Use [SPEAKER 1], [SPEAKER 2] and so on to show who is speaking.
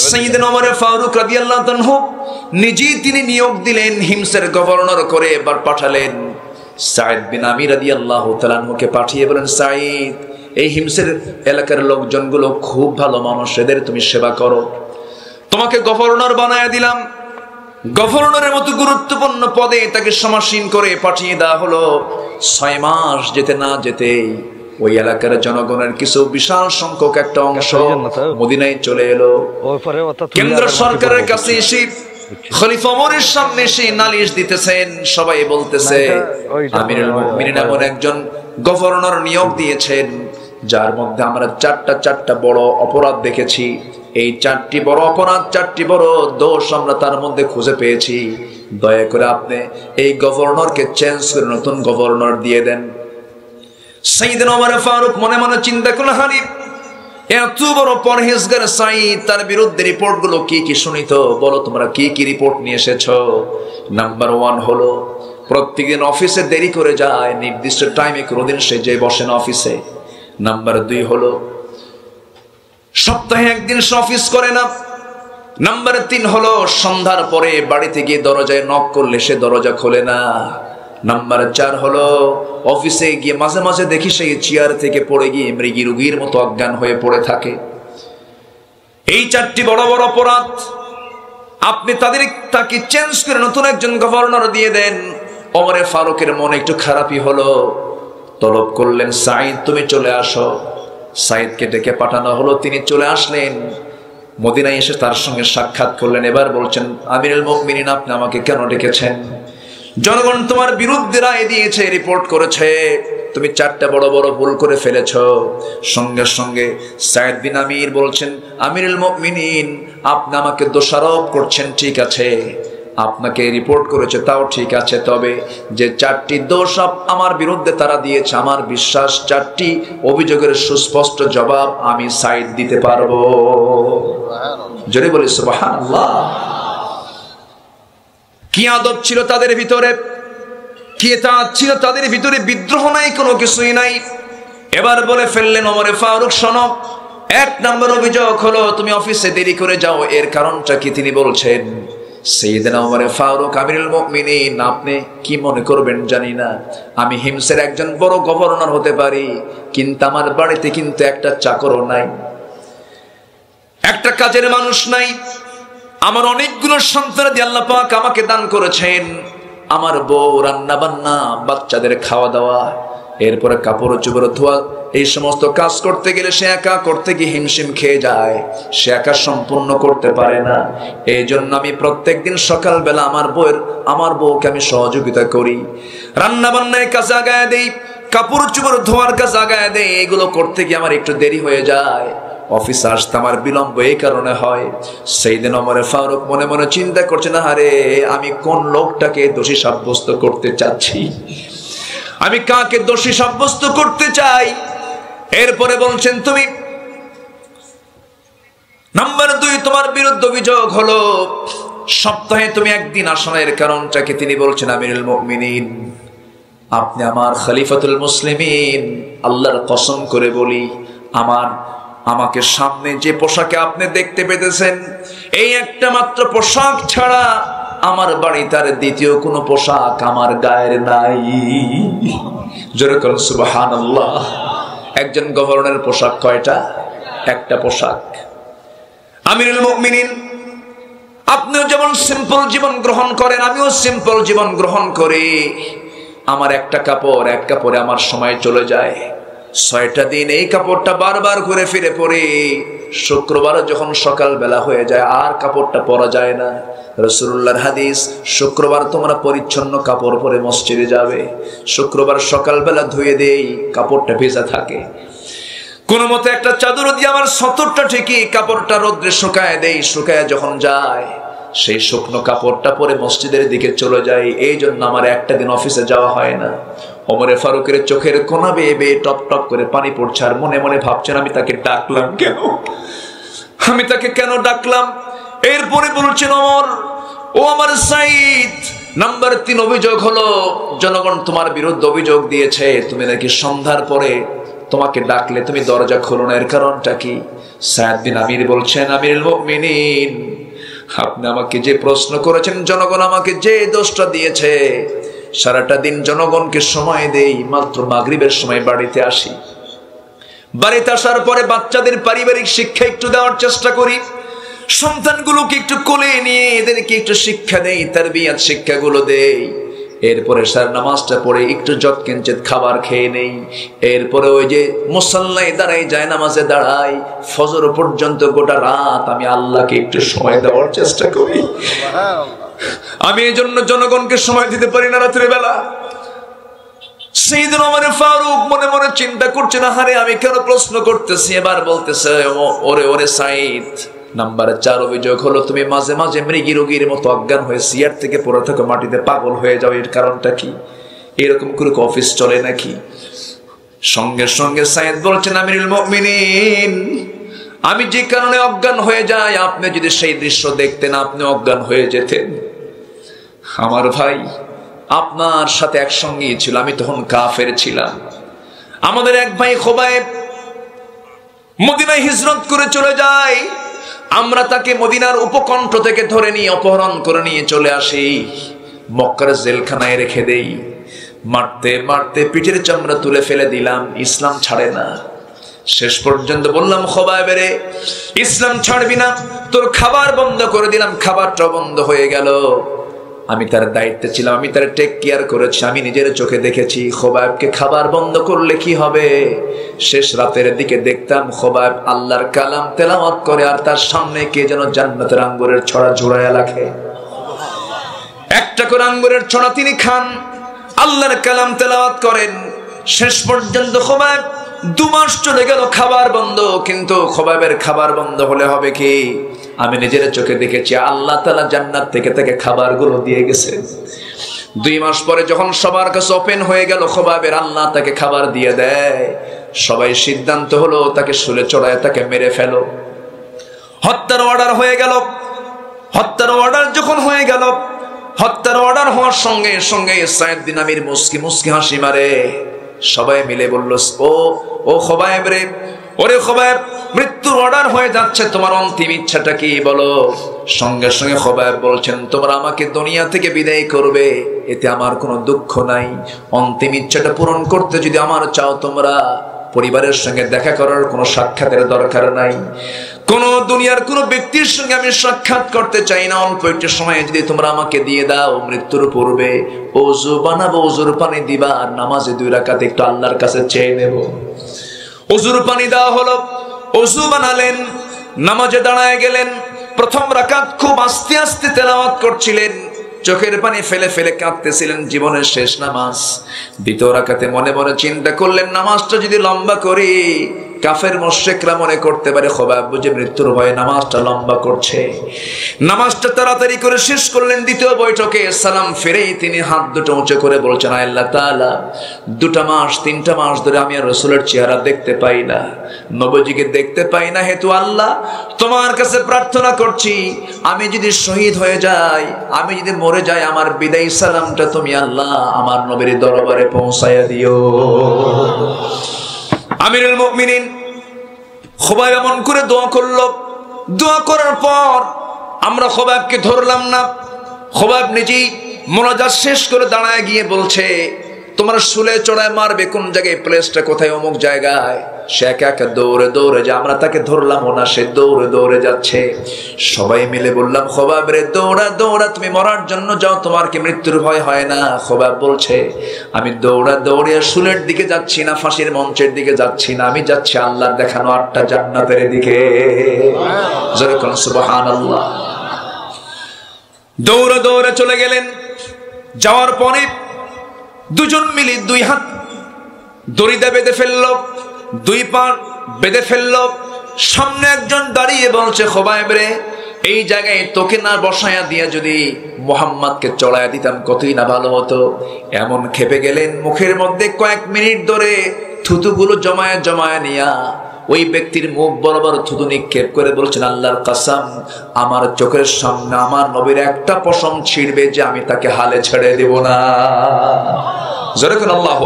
[SPEAKER 1] সাইয়েদনা ওমর ফারুক রাদিয়াল্লাহু আনহু নিজেই তিনি নিয়োগ দিলেন, হিমসের গভর্নর করে এবার পাঠালেন সাঈদ বিন আমির রাদিয়াল্লাহু তাআলা আনহুকে পাঠিয়ে বলেন, সাঈদ, এই হিমসের এলাকার লোকজনগুলো খুব ভালো মানুষ, এদের তুমি সেবা করো, তোমাকে গভর্নর বানায় দিলাম। গভর্নরের মতো গুরুত্বপূর্ণ পদে তাকে সমাসীন করে পাঠিয়ে দেওয়া হলো। 6 মাস যেতে না যেতেই ওই এলাকার জনগণের কিছু বিশাল সংখ্যক একটা অংশ মদিনায় চলে এলো। কেন্দ্র সরকারের কাছে এসে খলিফা ওমরের সামনে এসে নালিশ দিতেছেন। সবাই বলতেছে, আমিরুল মুমিনিন এমন একজন গভর্নর নিয়োগ দিয়েছেন যার মধ্যে আমরা চারটা বড় অপরাধ দেখেছি। এই 4টি বড় অপরাধ, 4টি বড় দোষ আমরা তার মধ্যে খুঁজে পেয়েছি। দয়া করে আপনি এই গভর্নরকে চেঞ্জ করে নতুন গভর্নর দিয়ে দেন। সাইয়েদনা ওমর ফারুক মনে মনে চিন্তা করলেন, হানি এত বড় পরহেজগার সাঈদ, তার বিরুদ্ধে রিপোর্টগুলো কি কি শুনিত, বলো তোমরা কি কি রিপোর্ট নিয়ে এসেছো। নাম্বার 1 হলো প্রত্যেকদিন অফিসে দেরি করে যায়, নির্দিষ্ট টাইমে কোনোদিন সে যে বসে না অফিসে। নাম্বার 2 হলো সপ্তাহে একদিন সে অফিস করে না। নাম্বার 3 হলো সন্ধ্যার পরে বাড়িতে গিয়ে দরজায় নক করলে সে দরজা খোলে না। নাম্বার 4 হলো অফিসে গিয়ে মাঝে মাঝে দেখি সেই চেয়ার থেকে পড়ে গিয়ে মৃগী রোগীর মতো অজ্ঞান হয়ে পড়ে থাকে। এই 4টি বড় বড় অপরাধ, আপনি তাকে চেঞ্জ করে নতুন একজন গভর্নর দিয়ে দেন। ওমর ফারুকের মনে একটু খারাপই হলো, তলব করলেন, সাঈদ তুমি চলে আসো। সাঈদকে ডেকে পাঠানো হলো, তিনি চলে আসলেন। মদিনায় এসে তার সঙ্গে সাক্ষাৎ করলেন। এবার বলছেন, আমিরুল মুমিনিন আপনি আমাকে কেন ডেকেছেন? জনগণ তোমার বিরুদ্ধে রায় দিয়েছে, রিপোর্ট করেছে, তুমি 4টা বড় বড় ভুল করে ফেলেছ। সঙ্গে সঙ্গে সাঈদ বিন আমির বলছেন, আমিরুল মুমিনিন আপনি আমাকে দোষারোপ করছেন, ঠিক আছে, আপনাকে রিপোর্ট করেছে তাও ঠিক আছে, তবে যে 4টি দোষ আমার বিরুদ্ধে তারা দিয়েছে, আমার বিশ্বাস 4টি অভিযোগের সুস্পষ্ট জবাব আমি সাঈদ দিতে পারবো। জোরে বলি সুবহানাল্লাহ। কি আদব ছিল তাদের ভিতরে, কি ইতাআত ছিল তাদের ভিতরে, বিদ্রোহ নাই, কোনো কিছুই নাই। এবার বলে ফেললেন, ওমর ফারুক শোনো, 1 নম্বর অভিযোগ হলো তুমি অফিসে দেরি করে যাও, এর কারণটা কি? তিনি বলছেন, সাইয়েদনা ওমর ফারুক আমিরুল মুমিনিন আপনি কি মনে করবেন জানি না, আমি হিমসের একজন বড় গভর্নর হতে পারি, কিন্তু আমার বাড়িতে কিন্তু একটা চাকরও নাই, একটা কাজের মানুষ নাই। আমার অনেকগুলো সন্তান দিয়ে আল্লাহ পাক আমাকে দান করেছেন। আমার বউ রান্না বান্না, বাচ্চাদের খাওয়া দাওয়া, এরপরে কাপড় চোপড় ধোয়া, এই সমস্ত কাজ করতে গেলে সে একা করতে গিয়ে হিমশিম খেয়ে যায়, সে একা সম্পূর্ণ করতে পারে না। এই জন্য আমি প্রত্যেকদিন সকালবেলা আমার বউকে আমি সহযোগিতা করি, রান্না বান্নায় কাজে আগায় দেই, কাপড় চোপড় ধোয়ার কাজে আগায় দেই। এগুলো করতে গিয়ে আমার একটু দেরি হয়ে যায়, অফিসে আসতে আমার বিলম্ব এই কারণে হয়। সাইয়েদনা ওমর ফারুক মনে মনে চিন্তা করছেন, আরে আমি কোন লোকটাকে দোষী সাব্যস্ত করতে চাচ্ছি, আমি কাকে দোষী সাব্যস্ত করতে চাই। এরপরে বলছেন, তুমি নাম্বার 2 তোমার বিরুদ্ধে অভিযোগ হলো সপ্তাহে তুমি একদিন আসো না, এর কারণটাকে? তিনি বলছেন, আমিরুল মুমিনিন আপনি আমার খলিফাতুল মুসলিমিন, আল্লাহর কসম করে বলি, আমাকে সামনে যে পোশাকে আপনি দেখতে পেতেছেন, এই একটা মাত্র পোশাক ছাড়া আমার বাড়িতে আর দ্বিতীয় কোনো পোশাক আমার গায়ের নাই। জোরে করুন সুবহানাল্লাহ। একজন গভর্নরের পোশাক কয়টা? একটা পোশাক। আমিরুল মুমিনিন আপনিও যেমন সিম্পল জীবন গ্রহণ করেন, আমিও সিম্পল জীবন গ্রহণ করি। আমার একটা কাপড়, এক কাপড়ে আমার সময় চলে যায় 6টা দিন। এই কাপড়টা বারবার ঘুরে ফিরে পরে শুক্রবার যখন সকাল বেলা হয়ে যায় আর কাপড়টা পরা যায় না। রাসূলুল্লাহর হাদিস, শুক্রবার তোমরা পরিচ্ছন্ন কাপড় পরে মসজিদে যাবে, শুক্রবার সকালবেলা ধুয়ে দেই, কাপড়টা ভেজা থাকে। কোন মতে একটা চাদর দিয়ে আমার সতরটা ঠিকই কাপড়টা রোদ্রে শুকায় দেই, শুকায় যখন যায় সেই শুকনো কাপড়টা পরে মসজিদের দিকে চলে যায়। এই জন্য আমার একটা দিন অফিসে যাওয়া হয় না। ওমর ফারুকের চোখের কোনা বেয়ে বেয়ে টপ টপ করে পানি পড়ছে, আর মনে মনে ভাবছেন, আমি তাকে ডাকলাম কেন, আমি তাকে কেন ডাকলাম? এরপরে বলছেন, ওমর ও আমার সাঈদ, নাম্বার 3 অভিযোগ হলো জনগণ তোমার বিরুদ্ধে অভিযোগ দিয়েছে, তুমি নাকি সন্ধ্যার পরে তোমাকে ডাকলে তুমি দরজা খোলো না, এর কারণটা কি? সায়েদ বিন আমির বলছেন, আমিরুল মুমিনিন, আপনি আমাকে যে প্রশ্ন করেছেন, জনগণ আমাকে যে দোষটা দিয়েছে, সারাটা দিন জনগণকে সময় দেই, মাত্র মাগরিবের সময় বাড়িতে আসি। বাড়িতে আসার পরে বাচ্চাদের পারিবারিক শিক্ষা একটু দেওয়ার চেষ্টা করি, সন্তানগুলোকে একটু কোলে নিয়ে এদেরকে একটু শিক্ষা দেই, তারবিয়াত শিক্ষাগুলো দেই। এরপরে সার নামাজটা পড়ে একটু যৎকিঞ্চিত খাবার খেয়ে নেই। এরপরে ওই যে মুসাল্লায় দাঁড়াই, যায় নামাজে দাঁড়াই, ফজর পর্যন্ত গোটা রাত আমি আল্লাহকে একটু সময় দেওয়ার চেষ্টা করি। আমি এই জন্য জনগণকে সময় দিতে পারি না রাত্রে বেলা। সাইয়েদনা ওমর ফারুক মনে মনে চিন্তা করছে, না হারে আমি কেন প্রশ্ন করতেছি। এবার বলতেছে, ওরে ওরে সাইদ, নাম্বার 4 অভিযোগ হলো তুমি মাঝে মাঝে মৃগী রোগীর মতো অজ্ঞান হয়ে চেয়ার থেকে পড়ে থাকো, মাটিতে পাগল হয়ে যাও। এর কারণটা কি? এরকম করে অফিস চলে নাকি? সঙ্গে সঙ্গে সাইয়েদ বলছেন, আমিরুল মুমিনিন, আমি যে কারণে অজ্ঞান হয়ে যাই, আপনি যদি সেই দৃশ্য দেখতেন আপনি অজ্ঞান হয়ে যেতেন। আমার ভাই আপনার সাথে একসঙ্গেই ছিল, আমি তখন কাফের ছিলাম। আমাদের এক ভাই খোবাইব মদিনায় হিজরত করে চলে যায়, আমরা তাকে মদিনার উপকণ্ঠ থেকে ধরে নিয়ে অপহরণ করে নিয়ে চলে আসি, মক্কার জেলখানায় রেখে দেই। মারতে মারতে পিঠের চামড়া তুলে ফেলে দিলাম, ইসলাম ছাড়ে না। শেষ পর্যন্ত বললাম, খোবাইব রে, ইসলাম ছাড়বি না, তোর খাবার বন্ধ করে দিলাম। খাবারটা বন্ধ হয়ে গেল। আমি তার দায়িত্বে ছিলাম, আমি তার টেক কেয়ার করেছি, আমি নিজের চোখে দেখেছি খোবাইবকে খাবার বন্ধ করলে কি হবে। শেষ রাতের দিকে দেখতাম খোবাইব আল্লাহর কালাম তেলাওয়াত করে, আর তার সামনে কে যেন জান্নাতের আঙ্গুরের ছড়া ঝুরাইয়া রাখে। একটা করে আঙ্গুরের ছড়া তিনি খান, আল্লাহর কালাম তেলাওয়াত করেন। শেষ পর্যন্ত খোবাইব 2 মাস চলে গেল, খাবার বন্ধ। কিন্তু খোবাইবের খাবার বন্ধ হলে হবে কি? আমি নিজের চোখে দেখেছি আল্লাহ তাআলা জান্নাত থেকে তাকে খাবারগুলো দিয়ে গেছে। 2 মাস পরে যখন সবার কাছে ওপেন হয়ে গেল খোবাইবের, আল্লাহ তাকে খাবার দিয়ে দেয়। সবাই সিদ্ধান্ত হলো তাকে শুলে চড়ায় তাকে মেরে ফেলো। হত্যার অর্ডার হয়ে গেল। হত্যার অর্ডার যখন হয়ে গেল, হত্যার অর্ডার হওয়ার সঙ্গে সঙ্গে সাইয়েদ বিন আমির মুস্কি মুস্কি হাসি মারে। সবাই মিলে বলল, ও খোবাইব রে, ওরে খোবাইব, মৃত্যুর অর্ডার হয়ে যাচ্ছে, তোমার অন্তিম ইচ্ছাটা কি বলো? সঙ্গে সঙ্গে খোবাইব বলছেন, তোমরা আমাকে দুনিয়া থেকে বিদায় করবে, এতে আমার কোনো দুঃখ নাই। অন্তিম ইচ্ছাটা পূরণ করতে যদি আমার চাও, তোমরা পরিবারের সঙ্গে দেখা করার কোনো সাক্ষাতের দরকার নাই। কোন দুনিয়ার কোন ব্যক্তির সঙ্গে আমি সাক্ষাৎ করতে চাই না। অল্প একটু সময় যদি তোমরা আমাকে দিয়ে দাও, মৃত্যুর পূর্বে ওযু বানাবো, ওযুর পানি দিবা, আর নামাজে 2 রাকাত একটু আল্লাহর কাছে চেয়ে নেব। ওযুর পানি দেওয়া হলো, ওযু বানালেন, নামাজে দাঁড়ায় গেলেন। প্রথম রাকাত খুব আস্তে আস্তে তেলাওয়াত করছিলেন, চোখের পানি ফেলে ফেলে কাঁদতেছিলেন, জীবনের শেষ নামাজ। দ্বিতীয় রাকাতে মনে মনে চিন্তা করলেন, নামাজটা যদি লম্বা করি, কাফের মুশরিকরা মনে করতে পারে খোবাইব বুঝে মৃত্যুর ভয়ে নামাজটা লম্বা করছে। নামাজটা তাড়াতাড়ি করে শেষ করলেন। দ্বিতীয় বৈঠকে সালাম ফিরেই তিনি হাত দুটো উঁচু করে বলছেন, আল্লাহ তাআলা, 2 মাস 3 মাস ধরে আমি আর রাসূলের চেহারা দেখতে পাই না, নবীজিকে দেখতে পাই না। হেতু আল্লাহ, তোমার কাছে প্রার্থনা করছি, আমি যদি শহীদ হয়ে যাই, আমি যদি মরে যাই, আমার বিদায়ী সালামটা তুমি আল্লাহ আমার নবীর দরবারে পৌঁছায়া দিও। আমিরুল মুমিনিন খোবাইব এমন করে দোয়া করলো। দোয়া করার পর আমরা খোবাইবকে ধরলাম না। খোবাইব নিজেই মোনাজাত শেষ করে দাঁড়ায় গিয়ে বলছে, তোমরা শুলে চড়ায় মারবে কোন জায়গায়, প্লেসটা কোথায়, অমুক জায়গায়। সে একা একা দৌড়ে দৌড়ে যে আমরা তাকে ধরলাম না, সে দৌড়ে দৌড়ে যাচ্ছে। সবাই মিলে বললাম, খোবাইব রে, দৌড়া দৌড়া, তুমি মরার জন্য যাও, তোমার কি মৃত্যুর ভয় হয় না? খোবাইব বলছে, আমি দৌড়া দৌড়ে শুলের দিকে যাচ্ছি না, ফাঁসির মঞ্চের দিকে যাচ্ছি না, আমি যাচ্ছি আল্লাহর দেখানো 8টা জান্নাতের দিকে। জোরে কোন সুবহানাল্লাহ। দৌড়ে দৌড়ে চলে গেলেন। যাওয়ার পরে 2জন মিলে 2 হাত দড়িতে বেঁধে ফেললো, 2 পা বেঁধে ফেললো। সামনে একজন দাঁড়িয়ে বলছে, খোবাইব রে, এই জায়গায় তোকে না বসায়া দিয়ে যদি মুহাম্মদকে চড়াইয়া দিতাম কতই না ভালো হতো। এমন খেপে গেলেন, মুখের মধ্যে কয়েক মিনিট ধরে থুতুগুলো জমায়া জমায়া নিয়া ওই ব্যক্তির মুখ বরাবর থুতু নিক্ষেপ করে বলছেন, আল্লাহর কসম, আমার চোখের সামনে আমার নবীর একটা পশম ছিঁড়বে যে আমি তাকে হালে ছেড়ে দেব না। জোরে কোন আল্লাহ।